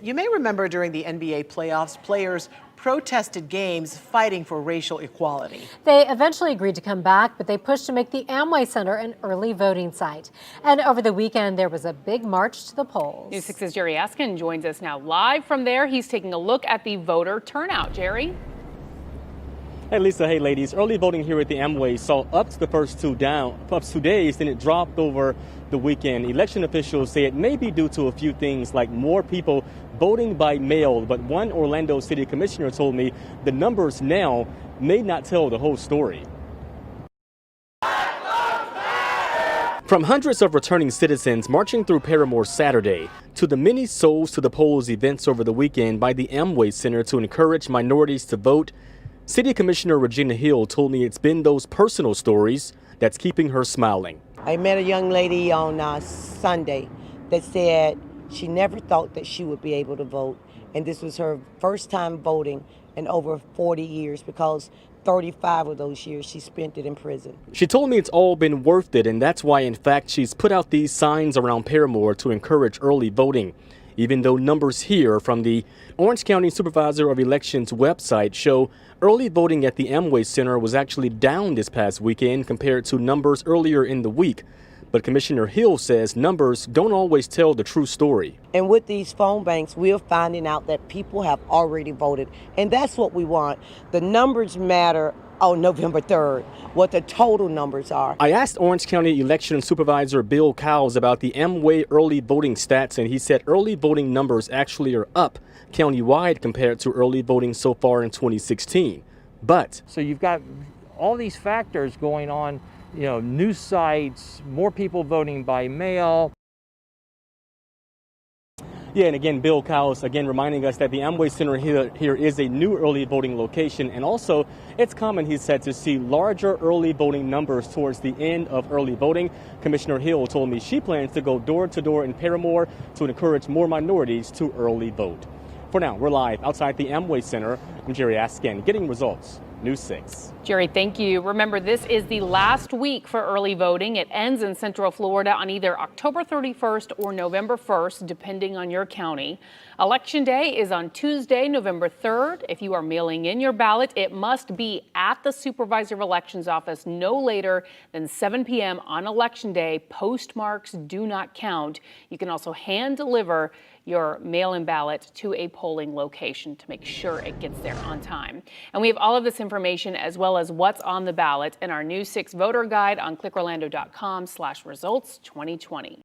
You may remember during the NBA playoffs, players protested games fighting for racial equality. They eventually agreed to come back, but they pushed to make the Amway Center an early voting site. And over the weekend, there was a big march to the polls. News 6's Jerry Askin joins us now live from there. He's taking a look at the voter turnout. Jerry? Hey Lisa, hey ladies. Early voting here at the Amway saw up to the first 2 days, then it dropped over the weekend. Election officials say it may be due to a few things like more people voting by mail, but one Orlando City Commissioner told me the numbers now may not tell the whole story. From hundreds of returning citizens marching through Paramore Saturday to the many Souls to the Polls events over the weekend by the Amway Center to encourage minorities to vote, City Commissioner Regina Hill told me it's been those personal stories that's keeping her smiling. I met a young lady on Sunday that said she never thought that she would be able to vote, and this was her first time voting in over 40 years because 35 of those years she spent it in prison. She told me it's all been worth it, and that's why, in fact, she's put out these signs around Paramore to encourage early voting. Even though numbers here from the Orange County Supervisor of Elections website show early voting at the Amway Center was actually down this past weekend compared to numbers earlier in the week. But Commissioner Hill says numbers don't always tell the true story. And with these phone banks, we're finding out that people have already voted. And that's what we want. The numbers matter on November 3rd, what the total numbers are. I asked Orange County Election Supervisor Bill Cowles about the Amway early voting stats, and he said early voting numbers actually are up countywide compared to early voting so far in 2016. But so you've got all these factors going on, news sites, more people voting by mail. Yeah, and again, Bill Cowles, again, reminding us that the Amway Center here is a new early voting location. And also, it's common, he said, to see larger early voting numbers towards the end of early voting. Commissioner Hill told me she plans to go door to door in Paramore to encourage more minorities to early vote. For now, we're live outside the Amway Center. I'm Jerry Askin, getting results. News 6. Jerry, thank you. Remember, this is the last week for early voting. It ends in Central Florida on either October 31st or November 1st, depending on your county. Election Day is on Tuesday, November 3rd. If you are mailing in your ballot, it must be at the Supervisor of Elections office no later than 7 p.m. on Election Day. Postmarks do not count. You can also hand deliver your mail-in ballot to a polling location to make sure it gets there on time. And we have all of this information as well as what's on the ballot in our News 6 voter guide on clickorlando.com/results2020.